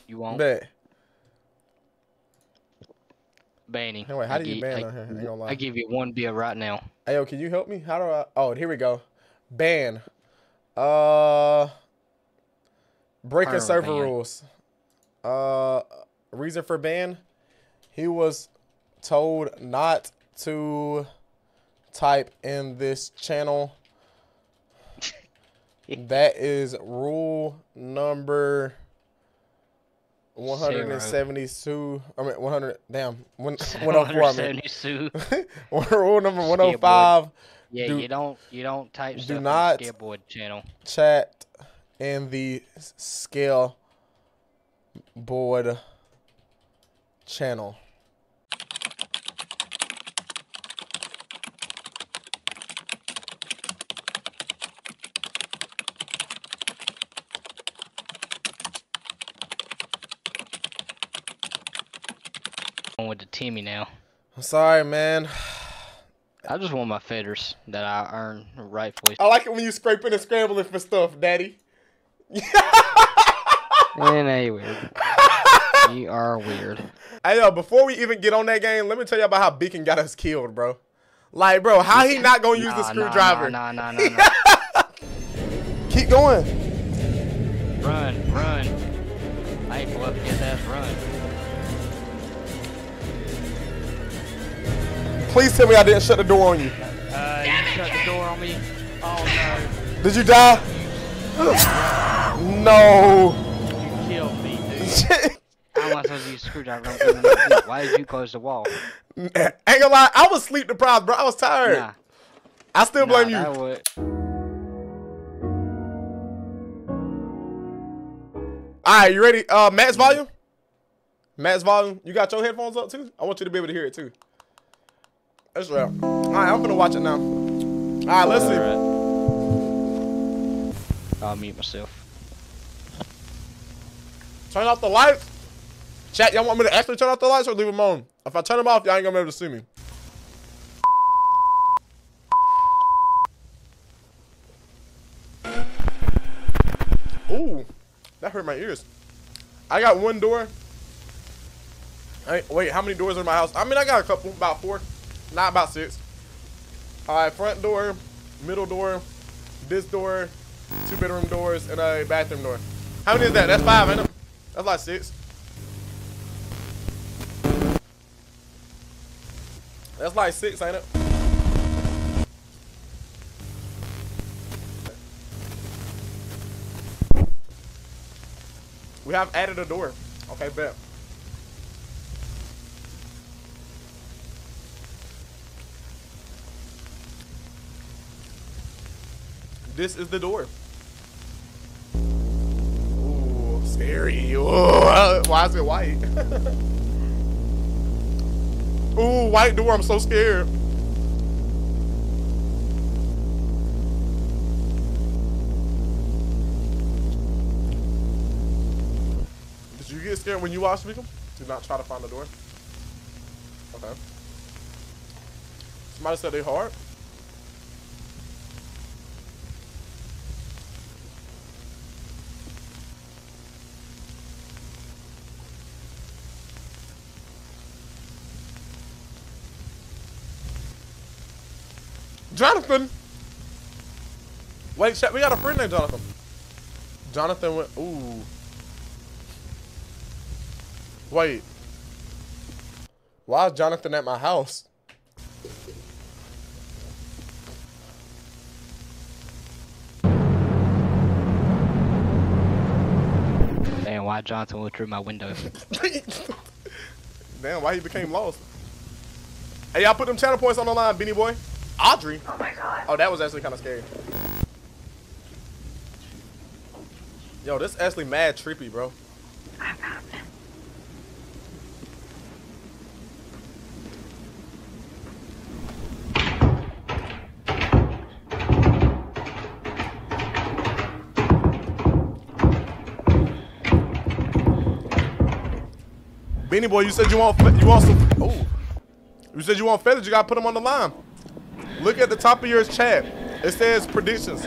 You won't. Bet. Banning. Hey, wait, how do you ban on here? I ain't gonna lie. I give you 1 bill right now. Hey, yo, can you help me? How do I? Oh, here we go. Ban. Breaking server rules. Reason for ban. He was told not to type in this channel. That is rule number 172. I mean 100. Damn. 104. Rule number 105. Yeah, you don't type stuff do in not the skateboard channel. Chat in the scale board channel. With the Timmy now. I'm sorry, man. I just want my feathers that I earn rightfully. I like it when you scraping and scrambling for stuff, Daddy. And hey, weird. You are weird. Hey, yo, before we even get on that game, let me tell you about how Bekeon got us killed, bro. Like, bro, how he not gonna use the screwdriver? Nah. Keep going. Run. I ain't gonna get that run. Please tell me I didn't shut the door on you. You shut the door on me. Oh no. Did you die? No. You killed me, dude. How am I supposed to use a screwdriver? Why did you close the wall? Ain't gonna lie, I was sleep deprived, bro. I was tired. Nah. I still blame you. Alright, you ready? Max volume? Max volume. You got your headphones up too? I want you to be able to hear it too. That's right. Alright, I'm gonna watch it now. Alright, let's see. I'll mute myself. Turn off the lights. Chat, y'all want me to actually turn off the lights or leave them on? If I turn them off, y'all ain't gonna be able to see me. Ooh, that hurt my ears. I got one door. Wait, how many doors are in my house? I mean, I got a couple, about 4. Not about 6. Alright, front door, middle door, this door, 2 bedroom doors, and a bathroom door. How many is that? That's 5, ain't it? That's like 6. That's like 6, ain't it? We have added a door. Okay, bet. This is the door. Ooh, scary. Ooh, why is it white? Ooh, white door. I'm so scared. Did you get scared when you watched Bekeon? Do not try to find the door. Okay. Somebody said they hard. Jonathan! Wait, chat, we got a friend named Jonathan. Jonathan went, ooh. Wait. Why is Jonathan at my house? Damn, why Jonathan went through my window? Damn, why he became lost? Hey, y'all put them channel points on the line, Beanie Boy. Audrey? Oh my god. Oh, that was actually kind of scary. Yo, this is actually mad trippy, bro. Beanie Boy, you said you want some. Oh, you said you want feathers. You gotta put them on the line. Look at the top of your chat. It says predictions.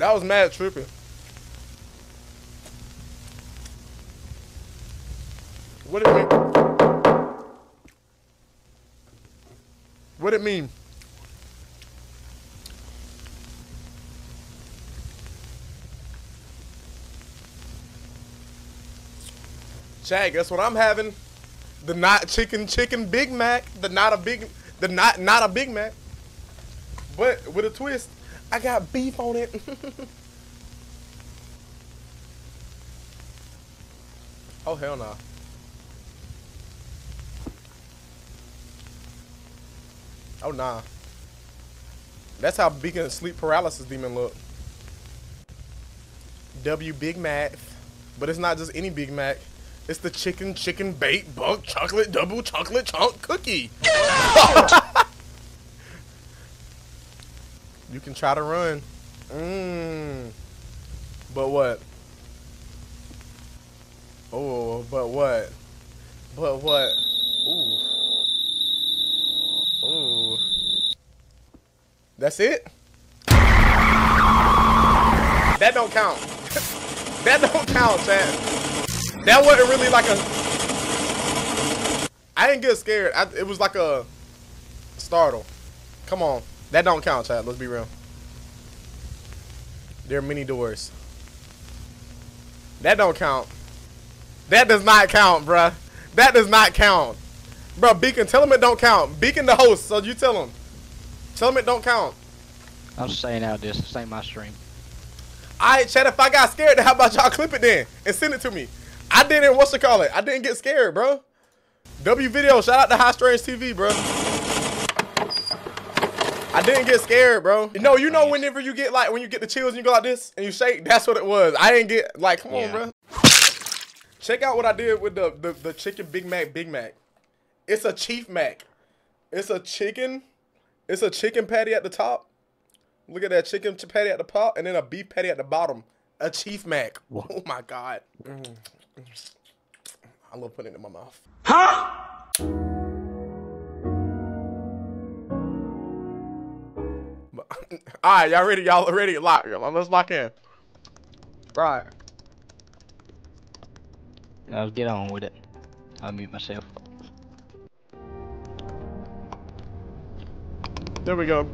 That was mad tripping. What it mean? What it mean? Chad, guess what I'm having? The not chicken Big Mac. The not a Big Mac. But with a twist, I got beef on it. Oh hell no. Oh nah. That's how Bekeon sleep paralysis demon look. W Big Mac. But it's not just any Big Mac. It's the chicken baked bunk chocolate double chocolate chunk cookie. You can try to run. But what? Oh, but what? But what? Ooh. Ooh. That's it? That don't count. That don't count, Chad. That wasn't really like a... I didn't get scared. It was like a startle. Come on. That don't count, Chad. Let's be real. There are many doors. That don't count. That does not count, bruh. That does not count. Bruh, Bekeon, tell him it don't count. Bekeon the host, so you tell him. Tell him it don't count. I'm staying out this. This ain't my stream. Alright, Chad, if I got scared, then how about y'all clip it then and send it to me? I didn't, what's the call it? I didn't get scared, bro. W Video, shout out to High Strange TV, bro. I didn't get scared, bro. You know whenever you get like, when you get the chills and you go like this and you shake, that's what it was. I didn't get, like, come on, bro. Check out what I did with the chicken Big Mac. It's a Chief Mac. It's a chicken patty at the top. Look at that chicken patty at the top and then a beef patty at the bottom. A Chief Mac. What? Oh my God. I love putting it in my mouth. Huh? Alright, y'all ready? Y'all ready? Let's lock in. Right. I'll get on with it. I'll mute myself. There we go.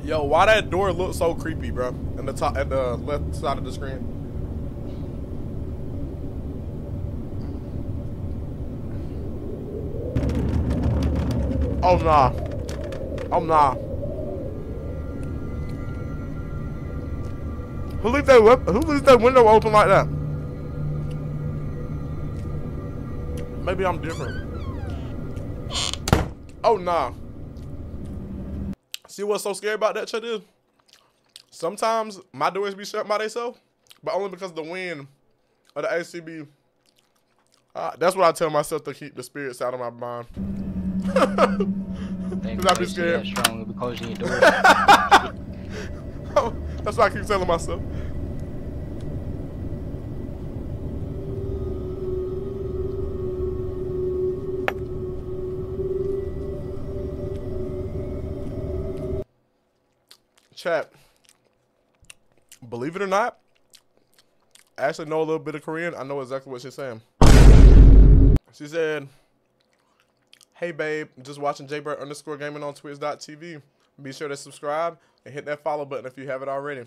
Yo, why that door look so creepy, bro? In the top, at the left side of the screen. Oh nah. Oh nah. Who leaves that window open like that? Maybe I'm different. Oh nah. See what's so scary about that shit is? Sometimes my doors be shut by themselves, but only because the wind or the ACB. That's what I tell myself to keep the spirits out of my mind. Cause I be scared. Strong because you door. That's what I keep telling myself. Chat, believe it or not, I actually know a little bit of Korean. I know exactly what she's saying. She said, "Hey babe, just watching JBird_gaming on Twitch.tv. Be sure to subscribe and hit that follow button if you haven't already.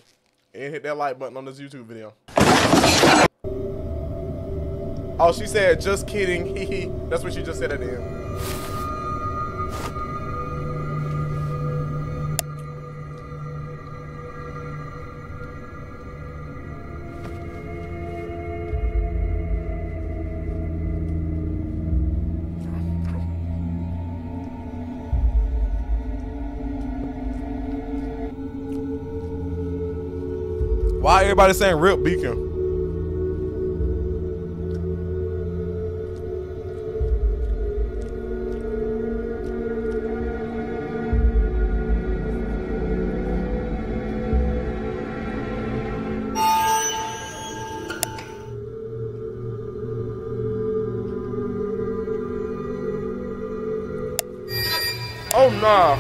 And hit that like button on this YouTube video." Oh, she said, "Just kidding." Hee. That's what she just said at the end. Why everybody saying rip Beacon? Oh nah.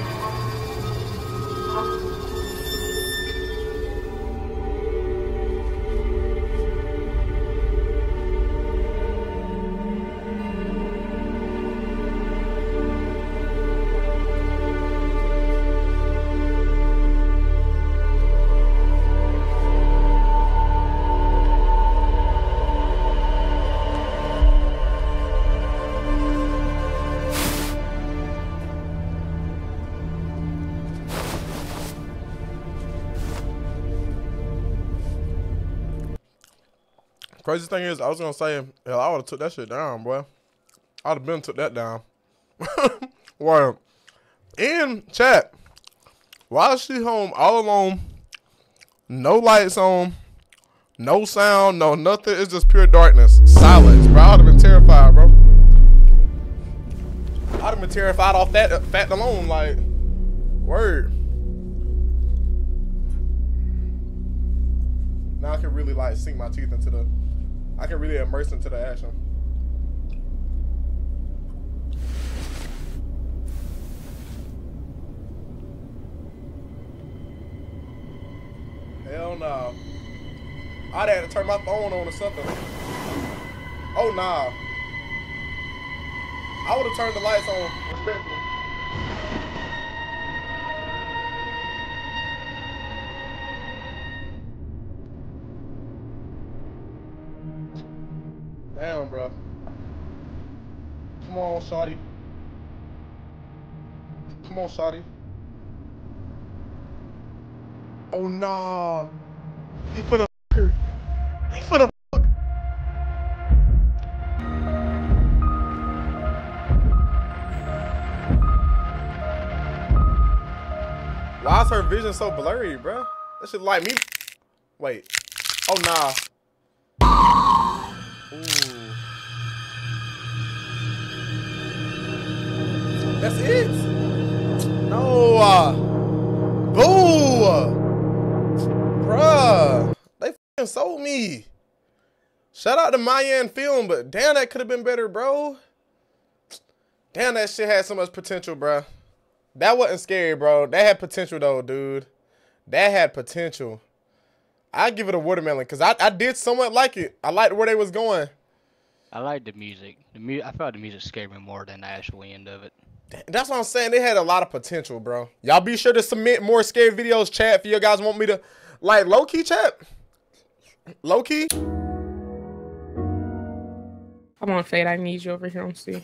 Crazy thing is, I was gonna say, hell, I would have took that shit down, boy. I'd have been took that down. Well, in chat, why is she home all alone? No lights on, no sound, no nothing. It's just pure darkness, silence, bro. I'd have been terrified, bro. I'd have been terrified off that fact alone, like, word. Now I can really like sink my teeth into the. I can really immerse into the action. Hell no. I'd have to turn my phone on or something. Oh nah. I would have turned the lights on respectfully. Damn, bro. Come on, shawty. Come on, shawty. Oh, nah. He for the fucker. He for the fuck. Why is her vision so blurry, bro? That shit like me. Wait. Oh, nah. Ooh. That's it. No. Boo. Bruh. They f***ing sold me. Shout out to Mayan Film, but damn, that could have been better, bro. Damn, that shit had so much potential, bro. That wasn't scary, bro. That had potential, though, dude. That had potential. I give it a watermelon because I did somewhat like it. I liked where they was going. I like the music. I felt the music scared me more than the actual end of it. That's what I'm saying. They had a lot of potential, bro. Y'all be sure to submit more scary videos, chat, if you guys want me to, like, low-key, chat. Low-key. Come on, Fade. I need you over here on C.